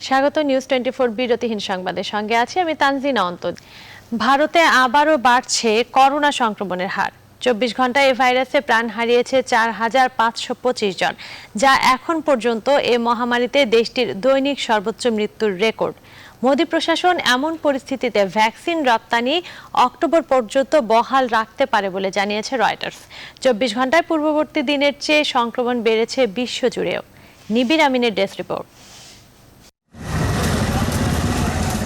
স্বাগত নিউজ 24 বিরতিহীন সংবাদের সঙ্গে আছি আমি তানজিনা অন্তর। ভারতে আবারও বাড়ছে করোনা সংক্রমণের হার। 24 ঘন্টায় এই ভাইরাসে প্রাণ হারিয়েছে 4525 জন, যা এখন পর্যন্ত এই মহামারীতে দেশটির দৈনিক সর্বোচ্চ মৃত্যুর রেকর্ড। মোদি প্রশাসন এমন পরিস্থিতিতে ভ্যাকসিন রপ্তানি অক্টোবর পর্যন্ত বহাল রাখতে পারে বলে জানিয়েছে রয়টার্স। 24 ঘন্টায় পূর্ববর্তী দিনের চেয়ে সংক্রমণ বেড়েছে বিশ্বজুড়েও। নিবির আমিনের ডেস্ক রিপোর্ট।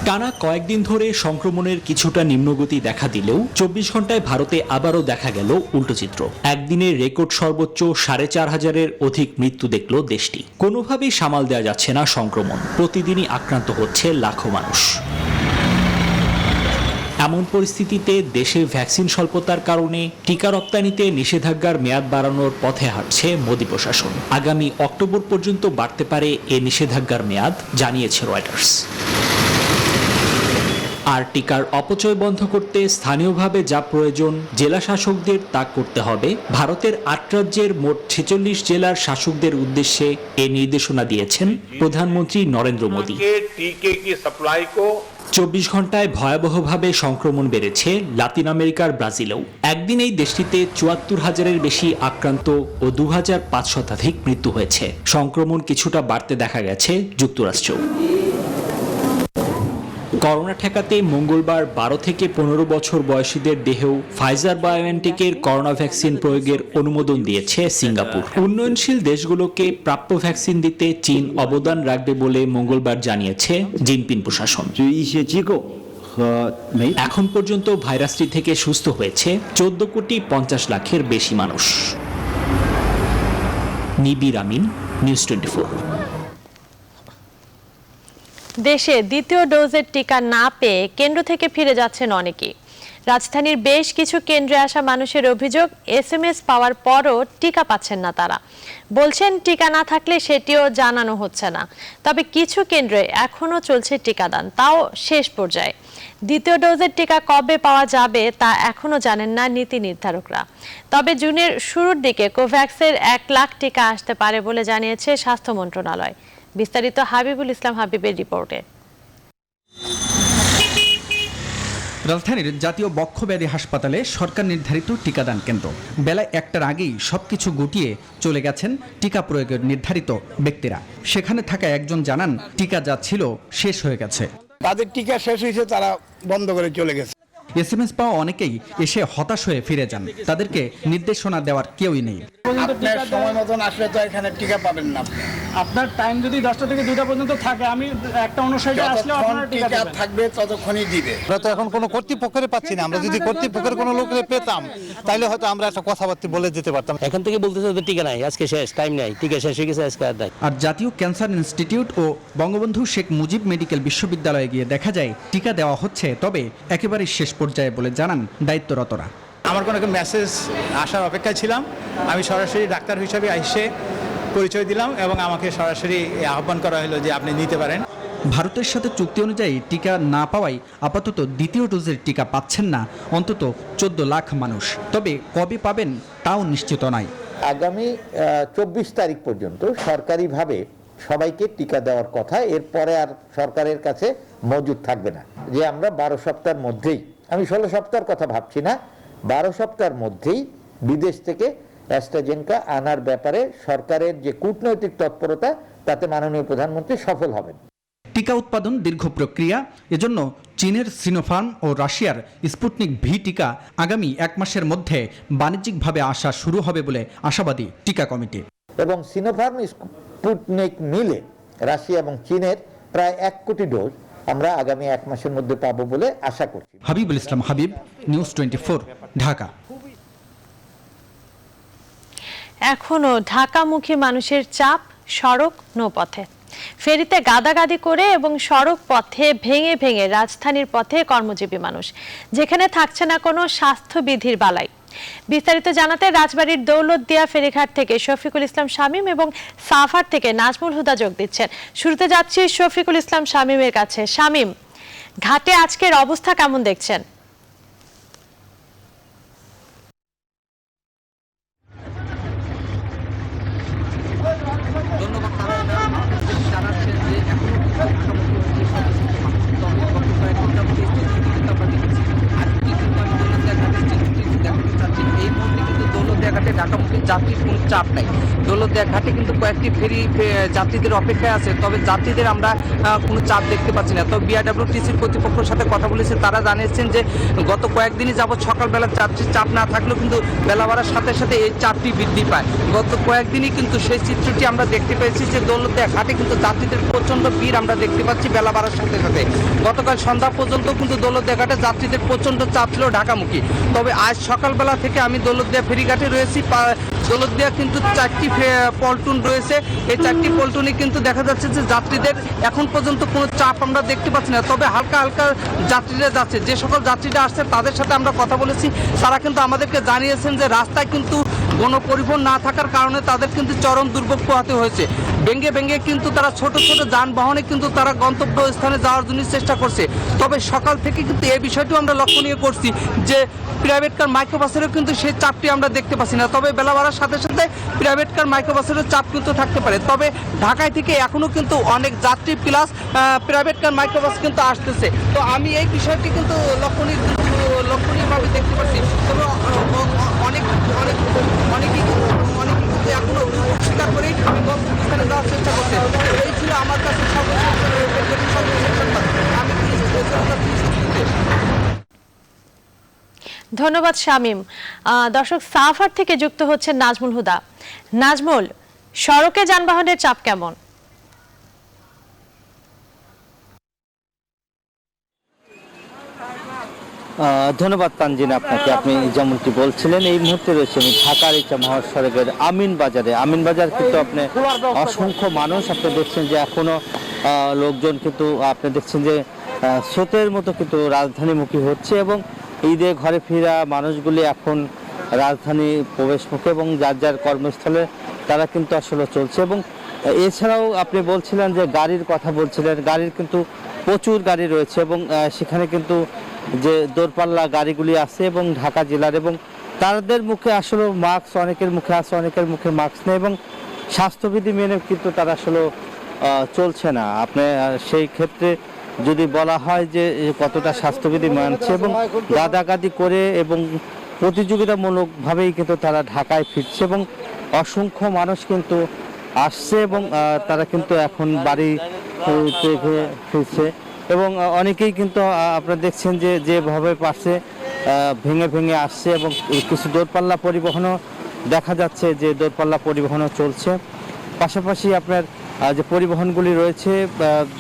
টানা কয়েকদিন ধরে সংক্রমণের কিছুটা নিম্নগতি দেখা দিলেও 24 ঘন্টায় ভারতে আবারও দেখা গেল উল্টো চিত্র। একদিনে রেকর্ড সর্বোচ্চ 4500-এর অধিক মৃত্যু দেখল দেশটি। কোনোভাবেই সামাল দেওয়া যাচ্ছে না সংক্রমণ। প্রতিদিনই আক্রান্ত হচ্ছে লাখো মানুষ। এমন পরিস্থিতিতে দেশে ভ্যাকসিন স্বল্পতার কারণে টিকা রপ্তানিতে নিষেধাজ্ঞার মেয়াদ বাড়ানোর পথে হাঁটছে মোদি প্রশাসন। আগামী অক্টোবর পর্যন্ত বাড়তে পারে এ নিষেধাজ্ঞার মেয়াদ, জানিয়েছে রয়টার্স। আর টিকার অপচয় বন্ধ করতে স্থানীয়ভাবে যা প্রয়োজন জেলা শাসকদের তা করতে হবে। ভারতের 8 রাজ্যের মোট 46 জেলার শাসকদের উদ্দেশ্যে এ নির্দেশনা দিয়েছেন প্রধানমন্ত্রী নরেন্দ্র মোদী। 24 ঘন্টায় ভয়াবহভাবে সংক্রমণ বেড়েছে লাতিন আমেরিকার ব্রাজিলেও। একদিন এই দেশটিতে 74,000-এর বেশি আক্রান্ত ও 2,500 শতাধিক মৃত্যু হয়েছে। সংক্রমণ কিছুটা বাড়তে দেখা গেছে যুক্তরাষ্ট্রেও। করোনা ঠেকাতে মঙ্গলবার 12 থেকে 15 বছর বয়সীদের দেহেও ফাইজার বায়োএনটেকের করোনা ভ্যাকসিন প্রয়োগের অনুমোদন দিয়েছে সিঙ্গাপুর। উন্নয়নশীল দেশগুলোকে প্রাপ্য ভ্যাকসিন দিতে চীন অবদান রাখবে বলে মঙ্গলবার জানিয়েছে জিনপিং প্রশাসন। এখন পর্যন্ত ভাইরাসটি থেকে সুস্থ হয়েছে 14,50,00,000-এর বেশি মানুষ। নিবির আমিন, নিউজ 24। দেশে দ্বিতীয় ডোজের টিকা না পেয়ে কেন্দ্র থেকে ফিরে যাচ্ছেন অনেকেই। রাজধানীর বেশ কিছু কেন্দ্রে আসা মানুষের অভিযোগ, SMS পাওয়ার পরও টিকা পাচ্ছেন না তারা। বলছেন টিকা না থাকলে সেটিও জানানো হচ্ছে না। তবে কিছু কেন্দ্রে এখনো চলছে টিকাদান, তাও শেষ পর্যায়ে। দ্বিতীয় ডোজের টিকা কবে পাওয়া যাবে তা এখনো জানেন না নীতি নির্ধারকরা। তবে জুনের শুরুর দিকে কোভ্যাক্সের 1 লাখ টিকা আসতে পারে বলে জানিয়েছে স্বাস্থ্য মন্ত্রণালয়। বিস্তারিত হাবিবুল ইসলাম হাবিবের রিপোর্টে। রাজধানীর জাতীয় বক্ষব্যাধি হাসপাতালে সরকার নির্ধারিত টিকাদান কেন্দ্র। বেলা 1টার আগেই সবকিছু গুটিয়ে চলে গেছেন টিকা প্রয়োগের নির্ধারিত ব্যক্তিরা। সেখানে থাকা একজন জানান, টিকা যা ছিল শেষ হয়ে গেছে। তাদের টিকা শেষ হয়েছে, তারা বন্ধ করে চলে গেছে। SMS পাওয়া অনেকেই এসে হতাশ হয়ে ফিরে যান। তাদেরকে নির্দেশনা দেওয়ার কেউই নেই। আপনার সময় মতন আসলে তো এখানে টিকা পাবেন না। আপনার টাইম যদি 10টা থেকে 2টা পর্যন্ত থাকে, আমি একটা অনুসারে আসলে আপনার টিকা থাকবে ততক্ষণই দিবে। আমরা তো এখন কোনো কর্তৃপক্ষের পাচ্ছি না। আমরা যদি কর্তৃপক্ষের কোনো লোককে পেতাম তাহলে হয়তো আমরা একটা কথাবার্তা বলে দিতে পারতাম। এখন থেকে বলতেছে যে টিকা নাই, আজকে শেষ, টাইম নাই, টিকা শেষ হয়ে গেছে, আজকে আর নাই। আর জাতীয় ক্যান্সার ইনস্টিটিউট ও বঙ্গবন্ধু শেখ মুজিব মেডিকেল বিশ্ববিদ্যালয়ে গিয়ে দেখা যায় টিকা দেওয়া হচ্ছে, তবে একেবারেই শেষ পর্যায়ে বলে জানান দায়িত্বরতরা। আমার কোনো মেসেজ আসার অপেক্ষায় ছিলাম। আমি সরাসরি ডাক্তার হিসেবে এসে পরিচয় দিলাম এবং আমাকে সরাসরি আহ্বান করা হলো যে আপনি নিতে পারেন। ভারতের সাথে চুক্তি অনুযায়ী টিকা না পাওয়ায় আপাতত দ্বিতীয় ডোজের টিকা পাচ্ছেন না অন্তত 14 লাখ মানুষ। তবে কবে পাবেন তাও নিশ্চিত নয়। আগামী 24 তারিখ পর্যন্ত সরকারিভাবে সবাইকে টিকা দেওয়ার কথা। এরপরে আর সরকারের কাছে মজুদ থাকবে না যে আমরা 12 সপ্তাহের মধ্যেই, আমি 16 সপ্তাহের কথা ভাবছি না, 12 সপ্তাহের মধ্যেই বিদেশ থেকে অ্যাস্ট্রাজেনেকা আনার ব্যাপারে সরকারের যে কূটনৈতিক তৎপরতা, তাতে মাননীয় প্রধানমন্ত্রী সফল হবেন। টিকা উৎপাদন দীর্ঘ প্রক্রিয়া। এজন্য চীনের সিনোফার্ম ও রাশিয়ার স্পুটনিক ভি টিকা আগামী 1 মাসের মধ্যে বাণিজ্যিকভাবে আসা শুরু হবে বলে আশাবাদী টিকা কমিটি। এবং সিনোফার্ম স্পুটনিক মিলে রাশিয়া এবং চীনের প্রায় 1 কোটি ডোজ আমরা আগামী 1 মাসের মধ্যে পাবো বলে আশা করছি। হাবিবুল ইসলাম হাবিব, নিউজ 24, ঢাকা। এখনো ঢাকামুখী মানুষের চাপ সড়ক নৌপথে। ফেরিতে গাদাগাদি করে এবং সড়ক পথে ভেঙে ভেঙে রাজধানীর পথে কর্মজীবী মানুষ, যেখানে থাকছে না কোনো স্বাস্থ্যবিধির বালাই। বিস্তারিত জানাতে রাজবাড়ীর দৌলতদিয়া ফেরিঘাট থেকে শফিকুল ইসলাম শামীম এবং সাভার থেকে নাজমুল হুদা যোগ দিচ্ছেন। শুরুতে যাচ্ছি শফিকুল ইসলাম শামীমের কাছে। শামীম, ঘাটে আজকের অবস্থা কেমন দেখছেন? ধন্যবাদ। যাত্রীর কোনো চাপ নাই। দৌলতদিয়া ঘাটে কিন্তু কয়েকটি ফেরি যাত্রীদের অপেক্ষায় আছে, তবে যাত্রীদের আমরা কোনো চাপ দেখতে পাচ্ছি না। তবে বিআরডব্লিউটিসির কর্তৃপক্ষের সাথে কথা বলেছে, তারা জানিয়েছেন যে গত কয়েকদিনই যাবৎ সকালবেলা যাত্রীর চাপ না থাকলেও কিন্তু বেলা বাড়ার সাথে সাথে এই চাপটি বৃদ্ধি পায়। গত কয়েকদিনই কিন্তু সেই চিত্রটি আমরা দেখতে পেয়েছি যে দৌলতদিয়া ঘাটে কিন্তু যাত্রীদের প্রচণ্ড ভিড় আমরা দেখতে পাচ্ছি বেলা বাড়ার সাথে সাথে। গতকাল সন্ধ্যা পর্যন্ত কিন্তু দৌলতদিয়া ঘাটে যাত্রীদের প্রচণ্ড চাপ ছিল ঢাকামুখী। তবে আজ সকালবেলা থেকে আমি দৌলতদিয়া ফেরিঘাটে রয়েছি। দৌলতদিয়া কিন্তু 4টি পল্টুন রয়েছে, এই 4টি পল্টুনে কিন্তু দেখা যাচ্ছে যে যাত্রীদের এখন পর্যন্ত কোনো চাপ আমরা দেখতে পাচ্ছি না। তবে হালকা হালকা যাত্রীরা যাচ্ছে, যে সকল যাত্রীরা আসছে তাদের সাথে আমরা কথা বলেছি, তারা কিন্তু আমাদেরকে জানিয়েছেন যে রাস্তায় কিন্তু গণপরিবহন না থাকার কারণে তাদের কিন্তু চরম দুর্ভোগ পোহাতে হয়েছে। ভেঙে ভেঙে কিন্তু তারা ছোট ছোট যানবাহনে কিন্তু তারা গন্তব্য স্থানে যাওয়ার জন্য চেষ্টা করছে। তবে সকাল থেকে কিন্তু এই বিষয়টিও আমরা লক্ষণীয় করছি যে প্রাইভেট কার মাইক্রোবাসেরও কিন্তু সেই চাপটি আমরা দেখতে পাচ্ছি না। তবে বেলা বাড়ার সাথে সাথে প্রাইভেট কার মাইক্রোবাসেরও চাপ কিন্তু থাকতে পারে। তবে ঢাকায় থেকে এখনও কিন্তু অনেক যাত্রী প্লাস প্রাইভেট কার মাইক্রোবাস কিন্তু আসতেছে। তো আমি এই বিষয়টি কিন্তু লক্ষণীয়ভাবে দেখতে পাচ্ছি। তবে অনেকেই কিন্তু এখনো স্বীকার করে গন্তব্যস্থানে যাওয়ার চেষ্টা করছে। এই ছিল আমার কাছে ধন্যবাদ শামীম। দর্শক, সাফার থেকে যুক্ত হচ্ছে নাজমুল হুদা। নাজমুল, সড়কে যানবাহনের চাপ কেমন? ধন্যবাদ তানজিন আপনাকে। আপনি যেমনটি বলছিলেন, এই মুহূর্তে রয়েছে আমি ঢাকার ইচ্ছা মহাসড়কের আমিন বাজারে। আমিন বাজার কিন্তু আপনি অসংখ্য মানুষ আপনি দেখছেন যে এখনো লোকজন কিন্তু আপনি দেখছেন যে স্রোতের মতো কিন্তু রাজধানীমুখী হচ্ছে এবং ঈদে ঘরে ফেরা মানুষগুলি এখন রাজধানী প্রবেশমুখে এবং যার যার কর্মস্থলে তারা কিন্তু আসলে চলছে। এবং এছাড়াও আপনি বলছিলেন যে গাড়ির কথা বলছিলেন, গাড়ির কিন্তু প্রচুর গাড়ি রয়েছে এবং সেখানে কিন্তু যে দূরপাল্লা গাড়িগুলি আছে এবং ঢাকা জেলার, এবং তাদের মুখে আসলে মাস্ক অনেকের মুখে আছে, অনেকের মুখে মাস্ক নেই এবং স্বাস্থ্যবিধি মেনে কিন্তু তারা আসলে চলছে না। আপনি সেই ক্ষেত্রে যদি বলা হয় যে কতটা স্বাস্থ্যবিধি মানছে এবং গাদাগাদি করে এবং প্রতিযোগিতামূলকভাবেই কিন্তু তারা ঢাকায় ফিরছে এবং অসংখ্য মানুষ কিন্তু আসছে এবং তারা কিন্তু এখন বাড়ি ফিরছে এবং অনেকেই কিন্তু আপনারা দেখছেন যে যেভাবে পারছে ভেঙে ভেঙে আসছে এবং কিছু দূরপাল্লা পরিবহনও দেখা যাচ্ছে যে দূরপাল্লা পরিবহনও চলছে। পাশাপাশি আপনার যে পরিবহনগুলি রয়েছে,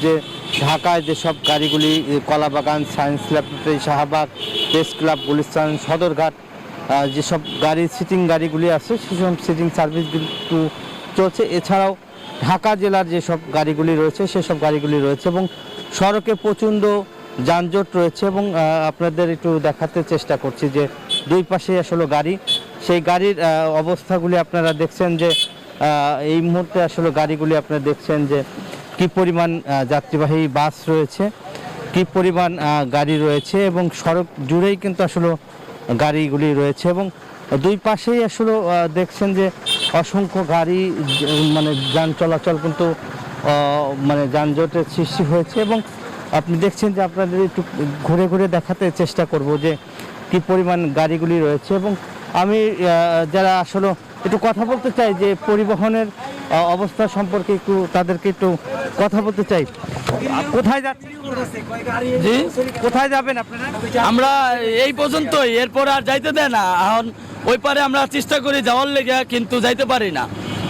যে ঢাকায় যেসব গাড়িগুলি Kalabagan, science laboratory, Shahbag, press club, Gulistan, Sadarghat, যেসব গাড়ি সিটিং গাড়িগুলি আছে সেসব সিটিং সার্ভিস কিন্তু চলছে। এছাড়াও ঢাকা জেলার যেসব গাড়িগুলি রয়েছে সেসব গাড়িগুলি রয়েছে এবং সড়কে প্রচণ্ড যানজট রয়েছে এবং আপনাদের একটু দেখাতে চেষ্টা করছি যে দুই পাশে আসলে গাড়ি, সেই গাড়ির অবস্থাগুলি আপনারা দেখছেন যে এই মুহূর্তে আসলে গাড়িগুলি আপনারা দেখছেন যে কি পরিমাণ যাত্রীবাহী বাস রয়েছে, কি পরিমাণ গাড়ি রয়েছে এবং সড়ক জুড়েই কিন্তু আসলে গাড়িগুলি রয়েছে এবং দুই পাশেই আসলে দেখছেন যে অসংখ্য গাড়ি, মানে যান চলাচল কিন্তু মানে যানজটের সৃষ্টি হয়েছে এবং আপনি দেখছেন যে আপনাদের একটু ঘুরে ঘুরে দেখাতে চেষ্টা করব যে কি পরিমাণ গাড়িগুলি রয়েছে এবং আমি যারা আসলে একটু কথা বলতে চাই যে পরিবহনের অবস্থা সম্পর্কে একটু তাদেরকে একটু কথা বলতে চাই। কোথায় যাচ্ছেন? জি, কোথায় যাবেন আপনারা? আমরা এই পর্যন্তই, এরপর আর যাইতে দেয় না। এখন ওই পারে আমরা চেষ্টা করি যাওয়ার লেগে, কিন্তু যাইতে পারি না।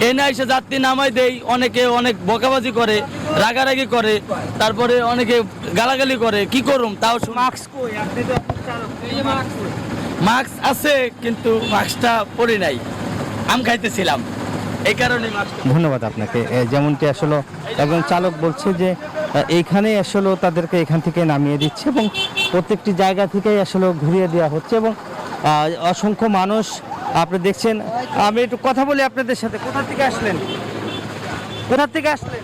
এনে এসে যাত্রী নামাই দেই, অনেকে অনেক বকাবাজি করে, রাগারাগি করে, তারপরে অনেকে গালাগালি করে, কি করুম তাও। মাস্ক আছে কিন্তু মাস্কটা পরি নাই, আম খাইতেছিলাম এই কারণে। ধন্যবাদ আপনাকে। যেমনটি আসলে একজন চালক বলছে যে এইখানে আসলে তাদেরকে এখান থেকে নামিয়ে দিচ্ছে এবং প্রত্যেকটি জায়গা থেকেই আসলে ঘুরিয়ে দেওয়া হচ্ছে এবং অসংখ্য মানুষ আপনি দেখছেন। আমি একটু কথা বলি আপনাদের সাথে। কোথা থেকে আসলেন? কোথা থেকে আসলেন?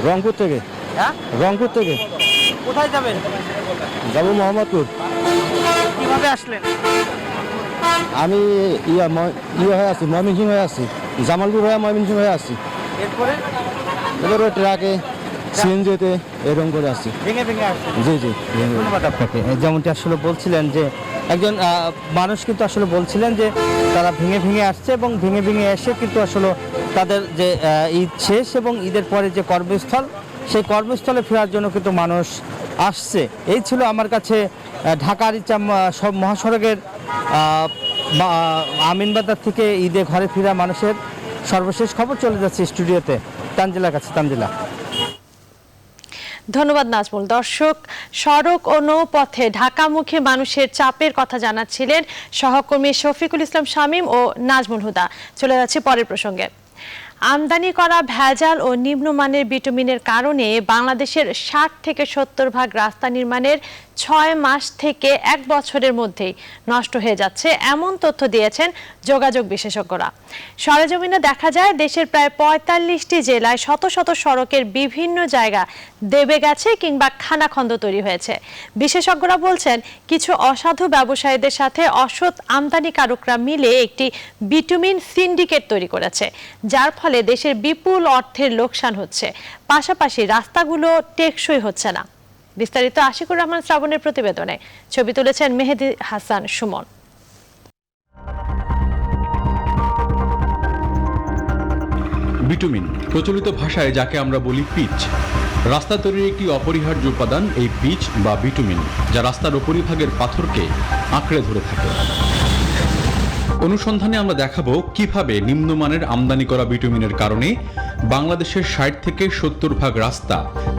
রংপুর থেকে। হ্যাঁ, রংপুর থেকে। কোথায় যাবেন? যাবো মোহাম্মদপুর। কিভাবে আসলেন? আমি হয়ে আছি, ময়মনসিং হয়ে আছি, জামালপুর হয়ে ময়মনসিং হয়ে আছি। এরপরে এবার ওই ট্রাকে সিএনজিতে এরকম করে আসছি। ভেঙে ভেঙে আসছেন? জি জি। ধন্যবাদ আপনাকে। যেমনটি আসলে বলছিলেন যে একজন মানুষ কিন্তু আসলে বলছিলেন যে তারা ভেঙে ভেঙে আসছে এবং ভেঙে ভেঙে এসে কিন্তু আসলে তাদের যে ঈদ শেষ এবং ঈদের পরে যে কর্মস্থল সেই কর্মস্থলে ফেরার জন্য কিন্তু মানুষ আসছে। এই ছিল আমার কাছে ঢাকার ইচ্ছাম সব মহাসড়কের আমিনবাজার থেকে ঈদে ঘরে ফেরা মানুষের সর্বশেষ খবর। চলে যাচ্ছে স্টুডিওতে তানজিলার কাছে। তানজিলা। ধন্যবাদ নাজমুল। দর্শক, সড়ক ও নৌপথে ঢাকামুখী মানুষের চাপের কথা জানাচ্ছিলেন সহকর্মী শফিকুল ইসলাম শামীম ও নাজমুল হুদা। চলে যাচ্ছে পরের প্রসঙ্গে। আমদানি করা ভেজাল ও নিম্নমানের বিটুমিনের কারণে বাংলাদেশের 60 থেকে 70% রাস্তা নির্মাণের 6 মাস থেকে 1 বছরের মধ্যেই নষ্ট হয়ে যাচ্ছে, এমন তথ্য দিয়েছেন যোগাযোগ বিশেষজ্ঞরা। সরেজমিনে দেখা যায় দেশের প্রায় 45টি জেলায় শত শত সড়কের বিভিন্ন জায়গা দেবে গেছে কিংবা খানাখন্দ তৈরি হয়েছে। বিশেষজ্ঞরা বলছেন কিছু অসাধু ব্যবসায়ীদের সাথে অসৎ আমদানিকারকরা মিলে একটি বিটুমিন সিন্ডিকেট তৈরি করেছে, যার ফলে দেশের বিপুল অর্থের লোকসান হচ্ছে, পাশাপাশি রাস্তাগুলো টেকসই হচ্ছে না। বিস্তারিত আশিকুর রহমান শ্রাবণের প্রতিবেদনে। ছবি তুলেছেন মেহেদি হাসান সুমন। বিটুমিন, প্রচলিত ভাষায় যাকে আমরা বলি পিচ, রাস্তা তৈরির একটি অপরিহার্য উপাদান এই পিচ বা বিটুমিন, যা রাস্তার উপরিভাগের পাথরকে আঁকড়ে ধরে থাকে। অনুসন্ধানে আমরা দেখাবো কিভাবে নিম্নমানের আমদানি করা বিটুমিনের কারণে বাংলাদেশের 60 থেকে 70% রাস্তা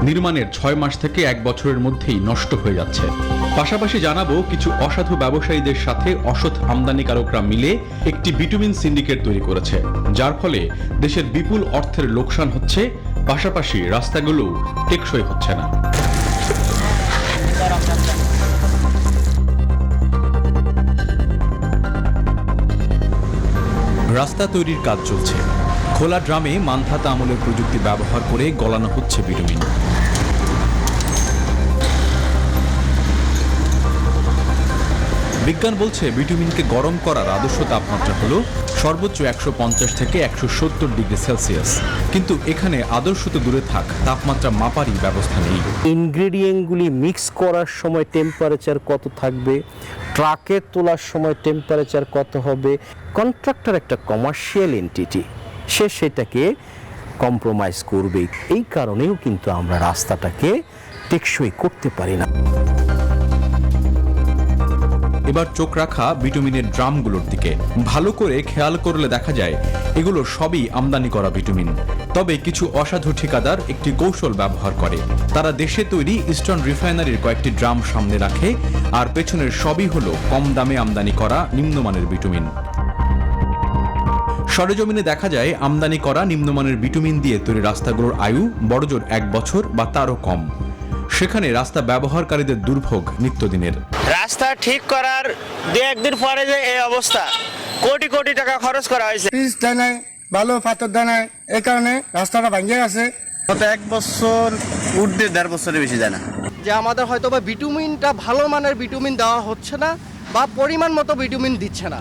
নির্মাণের 6 মাস থেকে 1 বছরের মধ্যেই নষ্ট হয়ে যাচ্ছে। পাশাপাশি জানাবো কিছু অসাধু ব্যবসায়ীদের সাথে অসৎ আমদানিকারকরা মিলে একটি বিটুমিন সিন্ডিকেট তৈরি করেছে, যার ফলে দেশের বিপুল অর্থের লোকসান হচ্ছে, পাশাপাশি রাস্তাগুলো টেকসই হচ্ছে না। রাস্তা তৈরির কাজ চলছে। খোলা ড্রামে মান্ধাতা আমলের প্রযুক্তি ব্যবহার করে গলানো হচ্ছে বিটুমিন। বিজ্ঞান বলছে বিটুমিনকে গরম করার আদর্শ তাপমাত্রা হলো সর্বোচ্চ 150 থেকে 170 ডিগ্রি সেলসিয়াস, কিন্তু এখানে আদর্শ তো দূরে থাক, তাপমাত্রা মাপারই ব্যবস্থা নেই। ইনগ্রেডিয়েন্টগুলি মিক্স করার সময় টেম্পারেচার কত থাকবে, ট্রাকে তোলার সময় টেম্পারেচার কত হবে, কন্ট্রাক্টর একটা কমার্শিয়াল এন্টিটি, সে সেটাকে কম্প্রোমাইজ করবে। এই কারণেও কিন্তু আমরা রাস্তাটাকে টেকসই করতে পারি না। এবার চোখ রাখা বিটুমিনের ড্রামগুলোর দিকে। ভালো করে খেয়াল করলে দেখা যায় এগুলো সবই আমদানি করা বিটুমিন। তবে কিছু অসাধু ঠিকাদার একটি কৌশল ব্যবহার করে। তারা দেশে তৈরি ইস্টার্ন রিফাইনারির কয়েকটি ড্রাম সামনে রাখে, আর পেছনের সবই হলো কম দামে আমদানি করা নিম্নমানের বিটুমিন। সরেজমিনে দেখা যায় আমদানি করা নিম্নমানের বিটুমিন দিয়ে তৈরি রাস্তাগুলোর আয়ু বড়জোর 1 বছর বা তারও কম। সেখানে রাস্তা ব্যবহারকারীদের দুর্ভোগ নিত্যদিনের। রাস্তা ঠিক করার 2-1 দিন পরে যে এই অবস্থা, কোটি কোটি টাকা খরচ করা হয়েছে। পিচ দেয় নাই, ভালো পাথর দেয় নাই, এই কারণে রাস্তাটা ভাঙিয়ে গেছে। গত 1 বছর উর্ধে 1.5 বছরের বেশি যায় না। যে আমাদের হয়তো বা বিটুমিনটা ভালো মানের বিটুমিন দেওয়া হচ্ছে না বা পরিমাণ মতো বিটুমিন দিচ্ছে না,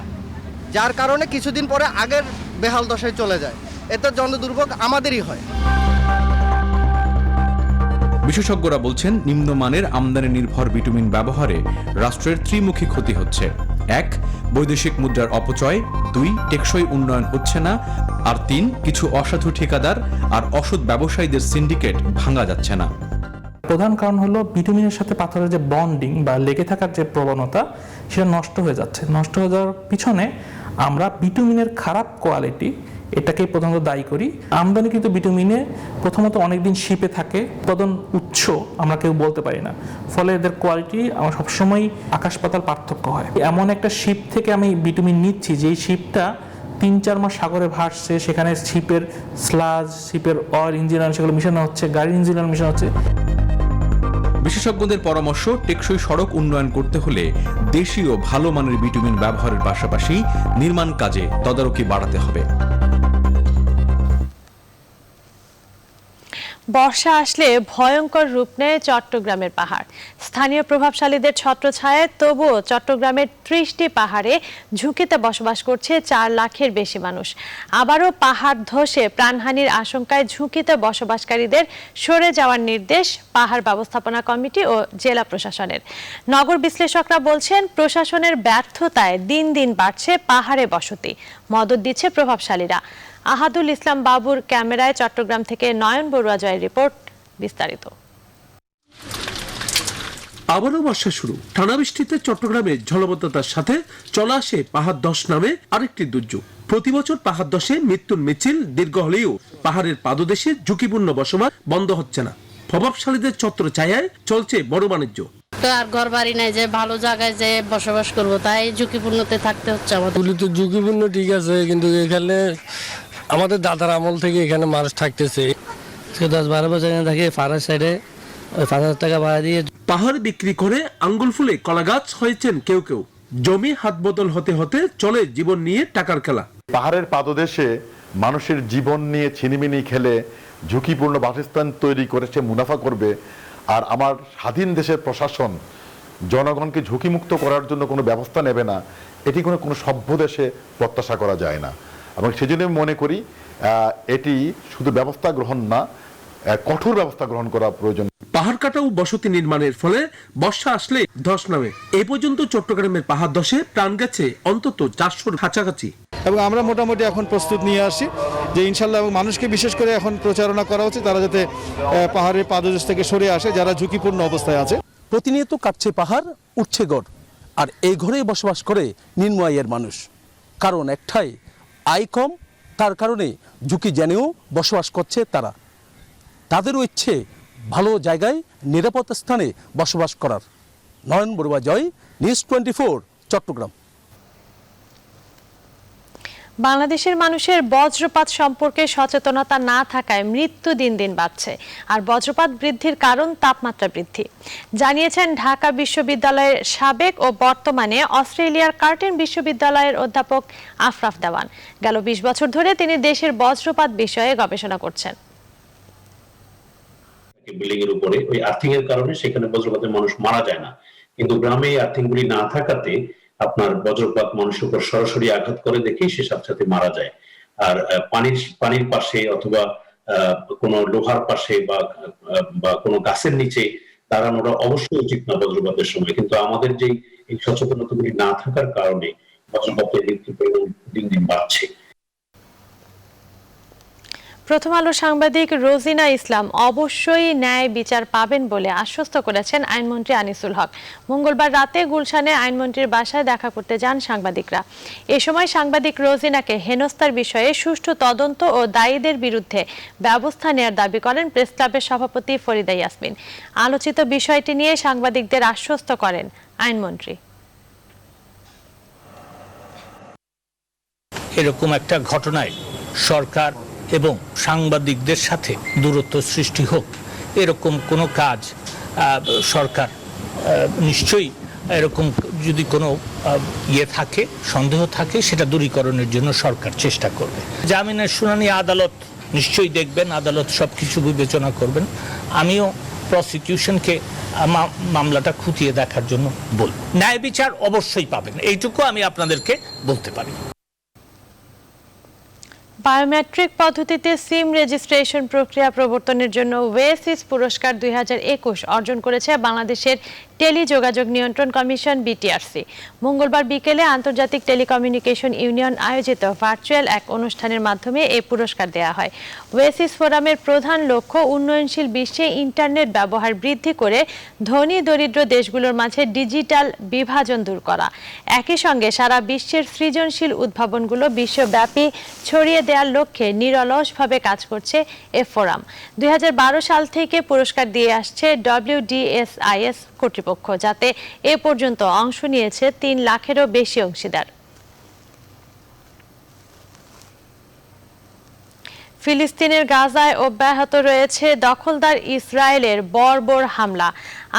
যার কারণে কিছুদিন পরে আগের বেহাল দশায় চলে যায়। এতে জনদুর্ভোগ আমাদেরই হয়। বিশেষজ্ঞরা বলছেন নিম্নমানের আমদানি নির্ভর বিটুমিন ব্যবহারে রাষ্ট্রের ত্রিমুখী ক্ষতি হচ্ছে। 1, বৈদেশিক মুদ্রার অপচয়, 2, টেকসই উন্নয়ন হচ্ছে না, আর 3, কিছু অসাধু ঠিকাদার আর অসৎ ব্যবসায়ীদের সিন্ডিকেট ভাঙা যাচ্ছে না। প্রধান কারণ হলো বিটুমিনের সাথে পাথরের যে বন্ডিং বা লেগে থাকার যে প্রবণতা, সেটা নষ্ট হয়ে যাচ্ছে। নষ্ট হয়ে যাওয়ার পিছনে আমরা বিটুমিনের খারাপ কোয়ালিটি এটাকেই প্রধানত দায়ী করি। আমদানিকৃত বিটুমিনে প্রথমত অনেকদিন শিপে থাকে, উৎপাদন উৎস আমরা কেউ বলতে পারি না, ফলে এদের কোয়ালিটি আমার সবসময় আকাশ পাতাল পার্থক্য হয়। এমন একটা শিপ থেকে আমি বিটুমিন নিচ্ছি যেই শিপটা 3-4 মাস সাগরে ভাসছে, সেখানে শিপের স্লাজ, শিপের অয়েল, ইঞ্জিন অয়েল সেগুলো মিশানো হচ্ছে, গাড়ির ইঞ্জিন অয়েল মিশানো হচ্ছে। বিশেষজ্ঞদের পরামর্শ, টেকসই সড়ক উন্নয়ন করতে হলে দেশীয় ভালো মানের বিটুমিন ব্যবহারের পাশাপাশি নির্মাণ কাজে তদারকি বাড়াতে হবে। বর্ষা আসলে ভয়ঙ্কর রূপ নেয় চট্টগ্রামের পাহাড়। স্থানীয় প্রভাবশালীদের ছত্রছায়ায় তবুও চট্টগ্রামের ৩০টি পাহাড়ে ঝুঁকিতে বসবাস করছে ৪ লাখের বেশি মানুষ। আবারও পাহাড় ধসে প্রাণহানির আশঙ্কায় ঝুঁকিতে বসবাসকারীদের সরে যাওয়ার নির্দেশ পাহাড় ব্যবস্থাপনা কমিটি ও জেলা প্রশাসনের। নগর বিশ্লেষকরা বলছেন, প্রশাসনের ব্যর্থতায় দিন দিন বাড়ছে পাহাড়ে বসতি। মদদ দিচ্ছে প্রভাবশালীরা। আহাদুল ইসলাম বাবুর ক্যামেরায় চট্টগ্রাম থেকে নয়ন বড়ুয়া জয়ের রিপোর্ট। বিস্তারিত। আবারও বর্ষা শুরু। টানা বৃষ্টিতে চট্টগ্রামে জলাবদ্ধতার সাথে চলে আসে পাহাড় ধস নামে আরেকটি দুর্যোগ। প্রতি বছর পাহাড় ধসে মৃত্যুর মিছিল দীর্ঘ হলেও পাহাড়ের পাদদেশে ঝুঁকিপূর্ণ বসবাস বন্ধ হচ্ছে না। প্রভাবশালীদের ছত্র ছায়ায় চলছে বড় বাণিজ্য। তো আর ঘর বাড়ি নাই যে ভালো জায়গায় যে বসবাস করব, তাই ঝুঁকিপূর্ণতে থাকতে হচ্ছে আমাদের। তো ঝুঁকিপূর্ণ ঠিক আছে, কিন্তু এখানে আমাদের দাদার আমল থেকে এখানে মানুষ থাকতেছে। 10-12 বছর থাকে পাহাড়ের সাইডে 5,000 টাকা ভাড়া দিয়ে পাহাড় বিক্রি করে আঙ্গুল ফুলে কলা গাছ হয়েছেন কেউ কেউ। জমি হাত বদল হতে হতে চলে জীবন নিয়ে টাকার খেলা। পাহাড়ের পাদদেশে মানুষের জীবন নিয়ে ছিনিমিনি খেলে ঝুঁকিপূর্ণ বাসস্থান তৈরি করেছে মুনাফা করবে, আর আমার স্বাধীন দেশের প্রশাসন জনগণকে ঝুঁকিমুক্ত করার জন্য কোনো ব্যবস্থা নেবে না, এটি কোনো সভ্য দেশে প্রত্যাশা করা যায় না। এবং সেজন্য মনে করি এটি শুধু ব্যবস্থা গ্রহণ না, কঠোর ব্যবস্থা গ্রহণ করা প্রয়োজন। পাহাড় কাটা ও বসতি নির্মাণের ফলে বর্ষা আসলে ধস নামে। এই পর্যন্ত চট্টগ্রামের পাহাড় ধসে প্রাণ গেছে অন্তত 400-র কাছাকাছি। এবং আমরা মোটামুটি এখন প্রস্তুত নিয়ে আসি যে ইনশাল্লাহ, এবং মানুষকে বিশেষ করে এখন প্রচারণা করা উচিত তারা যাতে পাহাড়ের পাদদেশ থেকে সরে আসে যারা ঝুঁকিপূর্ণ অবস্থায় আছে। প্রতিনিয়ত কাঁপছে পাহাড়, উঠছে গড়, আর এই ঘরেই বসবাস করে নিম্ন আয়ের মানুষ। কারণ একটাই, আয় কম, তার কারণে ঝুঁকি জেনেও বসবাস করছে তারা। তাদেরও ইচ্ছে ভালো জায়গায় নিরাপদ স্থানে বসবাস করার। নয়ন বড়ুয়া জয়, নিউজ 24, চট্টগ্রাম। বাংলাদেশের মানুষের বজ্রপাত সম্পর্কে সচেতনতা না থাকায় মৃত্যু দিন দিন বাড়ছে। আর বজ্রপাত বৃদ্ধির কারণ তাপমাত্রা বৃদ্ধি, জানিয়েছেন ঢাকা বিশ্ববিদ্যালয়ের সাবেক ও বর্তমানে অস্ট্রেলিয়ার কার্টিন বিশ্ববিদ্যালয়ের অধ্যাপক আফরাফ দেওয়ান। গেল 20 বছর ধরে তিনি দেশের বজ্রপাত বিষয়ে গবেষণা করছেন। বিল্ডিং এর উপরে ওই আর্থিং এর কারণে সেখানে বজ্রপাতে মানুষ মারা যায় না, কিন্তু গ্রামে আর্থিং গুলি না থাকাতে আপনার বজ্রপাত মানুষের উপর সরাসরি আঘাত করে দেখেই সে সাথে সাথে মারা যায়। আর পানির পাশে অথবা কোনো লোহার পাশে বা কোনো গাছের নিচে দাঁড়ানোটা অবশ্যই উচিত না বজ্রপাতের সময়। কিন্তু আমাদের যে এই সচেতনতাগুলি না থাকার কারণে বজ্রপাতের মৃত্যুর পরিমাণ দিন দিন বাড়ছে। প্রথম আলো সাংবাদিক রোজিনা ইসলাম অবশ্যই ন্যায় বিচার পাবেন বলে আশ্বস্ত করেছেন আইনমন্ত্রী আনিসুল হক। মঙ্গলবার রাতে গুলশানে আইনমন্ত্রীর বাসায় দেখা করতে যান সাংবাদিকরা। এ সময় সাংবাদিক রোজিনাকে হেনস্থার বিষয়ে সুষ্ঠু তদন্ত ও দায়ীদের বিরুদ্ধে ব্যবস্থা নেওয়ার দাবি করেন প্রেস ক্লাবের সভাপতি ফরিদা ইয়াসমিন। আলোচিত বিষয়টি নিয়ে সাংবাদিকদের আশ্বস্ত করেন আইনমন্ত্রী। এরকম একটা ঘটনায় সরকার এবং সাংবাদিকদের সাথে দূরত্ব সৃষ্টি হোক, এরকম কোনো কাজ সরকার নিশ্চয়ই, এরকম যদি কোনো থাকে, সন্দেহ থাকে, সেটা দূরীকরণের জন্য সরকার চেষ্টা করবে। জামিনের শুনানি আদালত নিশ্চয়ই দেখবেন, আদালত সব কিছু বিবেচনা করবেন। আমিও প্রসিকিউশনকে মামলাটা খুঁটিয়ে দেখার জন্য বলব। ন্যায় বিচার অবশ্যই পাবেন, এইটুকু আমি আপনাদেরকে বলতে পারি। বায়োমেট্রিক পদ্ধতিতে সিম রেজিস্ট্রেশন প্রক্রিয়া প্রবর্তনের জন্য ওয়েসিস পুরস্কার 2021 অর্জন করেছে বাংলাদেশের টেলিযোগাযোগ নিয়ন্ত্রণ কমিশন বিটিআরসি। মঙ্গলবার বিকেলে আন্তর্জাতিক টেলিকমিউনিকেশন ইউনিয়ন আয়োজিত ভার্চুয়াল এক অনুষ্ঠানের মাধ্যমে এই পুরস্কার দেয়া হয়। ওয়েসিস ফোরামের প্রধান লক্ষ্য উন্নয়নশীল বিশ্বে ইন্টারনেট ব্যবহার বৃদ্ধি করে ধনী দরিদ্র দেশগুলোর মাঝে ডিজিটাল বিভাজন দূর করা। একই সঙ্গে সারা বিশ্বের সৃজনশীল উদ্ভাবনগুলো বিশ্বব্যাপী ছড়িয়ে দেওয়ার লক্ষ্যে নিরলসভাবে কাজ করছে এ ফোরাম। 2012 সাল থেকে পুরস্কার দিয়ে আসছে WDSIS কর্তৃপক্ষ, যাতে এ পর্যন্ত অংশ নিয়েছে 3 লাখেরও বেশি অংশীদার। ফিলিস্তিনের গাজায় অব্যাহত রয়েছে দখলদার ইসরায়েলের বর্বর হামলা।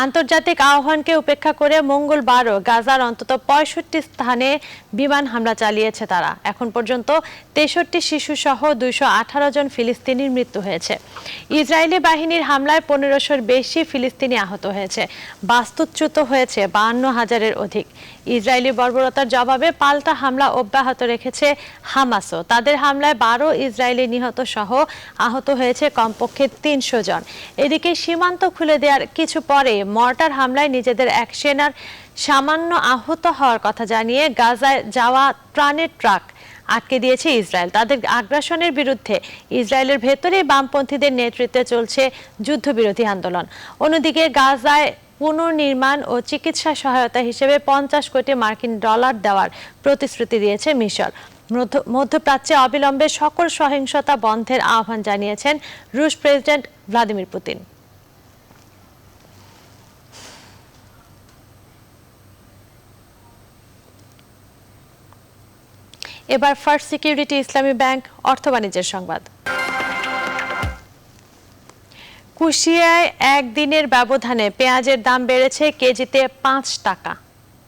আন্তর্জাতিক আহ্বানকে উপেক্ষা করে মঙ্গলবারও গাজার অন্তত ৬৫ স্থানে বিমান হামলা চালিয়েছে তারা। এখন পর্যন্ত ৬৩ শিশু সহ ২১৮ জন ফিলিস্তিনির মৃত্যু হয়েছে। ইসরায়েলি বাহিনীর হামলায় ১৫০০-র বেশি ফিলিস্তিনি আহত হয়েছে। বাস্তুচ্যুত হয়েছে ৫২,০০০-এর অধিক। ইসরায়েলি বর্বরতার জবাবে পাল্টা হামলা অব্যাহত রেখেছে হামাসও। তাদের হামলায় ১২ ইসরায়েলি নিহত সহ আহত হয়েছে কমপক্ষে ৩০০ জন। এদিকে সীমান্ত খুলে দেওয়ার কিছু পরে মর্টার হামলায় নিজেদের এক সেনার সামান্য আহত হওয়ার কথা জানিয়ে গাজায় যাওয়া ত্রাণের ট্রাক আটকে দিয়েছে ইসরায়েল। তাদের আগ্রাসনের বিরুদ্ধে ইসরায়েলের ভেতরেই বামপন্থীদের নেতৃত্বে চলছে যুদ্ধবিরোধী আন্দোলন। অন্যদিকে গাজায় পুনর্নির্মাণ ও চিকিৎসা সহায়তা হিসেবে ৫০ কোটি মার্কিন ডলার দেওয়ার প্রতিশ্রুতি দিয়েছে মিশর। মধ্যপ্রাচ্যে অবিলম্বে সকল সহিংসতা বন্ধের আহ্বান জানিয়েছেন রুশ প্রেসিডেন্ট ভ্লাদিমির পুতিন। এবার ফার্স্ট সিকিউরিটি ইসলামী ব্যাংক অর্থ বাণিজ্যের সংবাদ। কুশিয়ায় একদিনের ব্যবধানে পেঁয়াজের দাম বেড়েছে কেজিতে ৫ টাকা।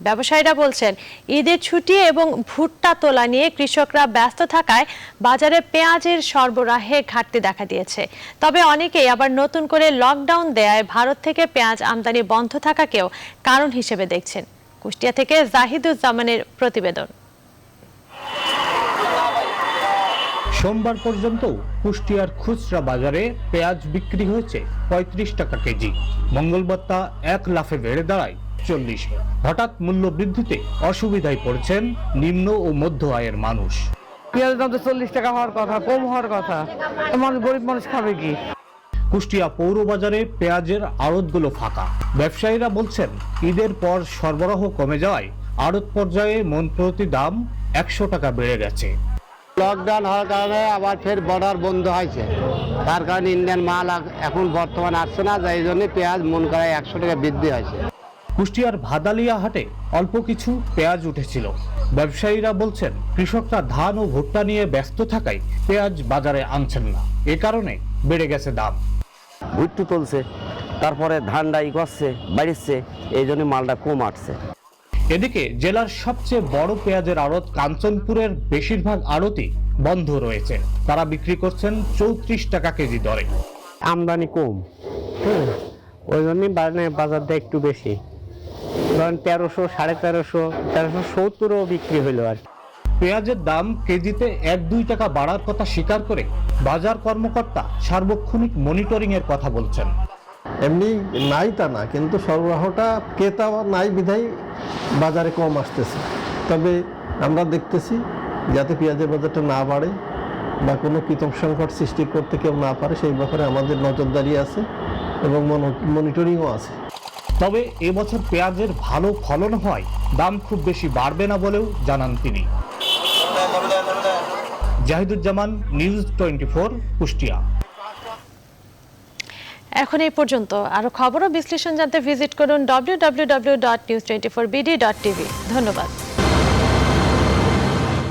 ব্যবসায়ীরা বলছেন, ঈদের ছুটি এবং ভুট্টা তোলা নিয়ে কৃষকরা ব্যস্ত থাকায় বাজারে পেঁয়াজের সরবরাহে ঘাটতি দেখা দিয়েছে। তবে অনেকেই আবার নতুন করে লকডাউন দেয়ায় ভারত থেকে পেঁয়াজ আমদানি বন্ধ থাকাকেও কারণ হিসেবে দেখছেন। কুষ্টিয়া থেকে জাহিদুজ্জামানের প্রতিবেদন। সোমবার পর্যন্ত কুষ্টিয়ার খুচরা বাজারে পেঁয়াজ বিক্রি হয়েছে ৩৫ টাকা কেজি। মঙ্গলবার তা এক লাফে বেড়ে দাঁড়ায় ৪০। হঠাৎ মূল্য বৃদ্ধিতে অসুবিধায় পড়ছেন নিম্ন ও মধ্য আয়ের মানুষ। পেঁয়াজের দাম তো ৪০ টাকা হওয়ার কথা, কম হওয়ার কথা, গরিব মানুষ খাবে কি? কুষ্টিয়া পৌর বাজারে পেঁয়াজের আড়তগুলো ফাঁকা। ব্যবসায়ীরা বলছেন, ঈদের পর সরবরাহ কমে যাওয়ায় আড়ত পর্যায়ে মন প্রতি দাম ১০০ টাকা বেড়ে গেছে। লকডাউন হওয়ার কারণে আবার ফের বর্ডার বন্ধ হয়েছে, তার কারণে ইন্ডিয়ান মাল এখন বর্তমানে আসছে না, এই জন্য পেঁয়াজ মন করায় ১০০ টাকা বৃদ্ধি হয়েছে। কুষ্টিয়ার ভাদালিয়া হাটে অল্প কিছু পেঁয়াজ উঠেছিল। ব্যবসায়ীরা বলছেন, কৃষকরা ধান ও ভুট্টা নিয়ে ব্যস্ত থাকায় পেঁয়াজ বাজারে আনছেন না, এ কারণে বেড়ে গেছে দাম। ভুট্টু তুলছে, তারপরে ধানটাই করছে বাড়িচ্ছে, এই জন্য মালটা কম আসছে। এদিকে জেলার সবচেয়ে বড় পেঁয়াজের আড়ত কাঞ্চনপুরের বেশিরভাগ আড়তই বন্ধ রয়েছে। তারা বিক্রি করছেন ৩৪ টাকা কেজি দরে। আমদানি কম, ওই জন্যই বাজারটা একটু বেশি, ধরেন ১৩০০, ১৩৫০, ১৩৭০ও বিক্রি হইলো আর। পেঁয়াজের দাম কেজিতে ১-২ টাকা বাড়ার কথা স্বীকার করে বাজার কর্মকর্তা সার্বক্ষণিক মনিটরিং এর কথা বলছেন। এমনি নাই তা না, কিন্তু সরবরাহটা ক্রেতা নাই বিধায় বাজারে কম আসতেছে। তবে আমরা দেখতেছি যাতে পেঁয়াজের বাজারটা না বাড়ে বা কোনো কীটক সংকট সৃষ্টি করতে কেউ না পারে, সেই ব্যাপারে আমাদের নজরদারি আছে এবং মনিটরিংও আছে। তবে এবছর পেঁয়াজের ভালো ফলন হয় দাম খুব বেশি বাড়বে না বলেও জানান তিনি। জাহিদুজ্জামান, নিউজ 24, কুষ্টিয়া। এখন এই পর্যন্ত। আরো খবর ও বিশ্লেষণ জানতে ভিজিট করুন www.news24bd.tv। ধন্যবাদ।